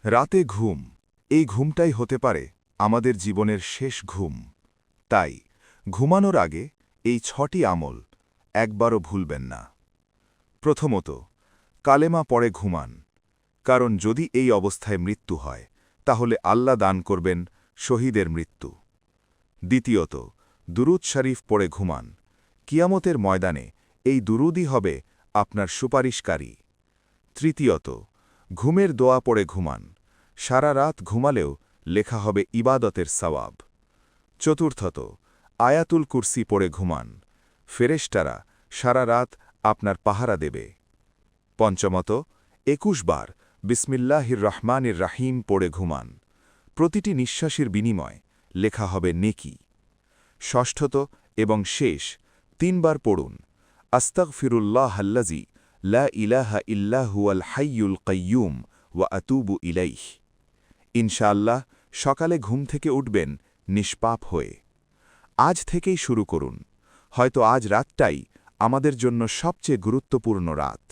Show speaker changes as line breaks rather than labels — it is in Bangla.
রাতে ঘুম, এই ঘুমটাই হতে পারে আমাদের জীবনের শেষ ঘুম। তাই ঘুমানোর আগে এই ৬টি আমল একবারও ভুলবেন না। প্রথমত, কালেমা পড়ে ঘুমান, কারণ যদি এই অবস্থায় মৃত্যু হয় তাহলে আল্লাহ দান করবেন শহীদের মৃত্যু। দ্বিতীয়ত, দুরুদ শরীফ পড়ে ঘুমান, কিয়ামতের ময়দানে এই দুরুদই হবে আপনার সুপারিশকারী। তৃতীয়ত, ঘুমের দোয়া পড়ে ঘুমান, সারা রাত ঘুমালেও লেখা হবে ইবাদতের সওয়াব। চতুর্থত, আয়াতুল কুরসি পড়ে ঘুমান, ফেরেশতারা সারা রাত আপনার পাহারা দেবে। পঞ্চমত, ২১ বার বিসমিল্লাহির রহমানির রাহিম পড়ে ঘুমান, প্রতিটি নিঃশ্বাসের বিনিময় লেখা হবে নেকি। ষষ্ঠত এবং শেষ ৩ বার পড়ুন আস্তাগফিরুল্লাহাল্লাযী লা ইলাহা ইল্লা হুয়াল হাইয়ুল কাইয়্যুম ওয়া আতুবু ইলাইহ। ইনশাআল্লাহ সকালে ঘুম থেকে উঠবেন নিষ্পাপ হয়ে। আজ থেকেই শুরু করুন, হয়তো আজ রাতটাই আমাদের জন্য সবচেয়ে গুরুত্বপূর্ণ রাত।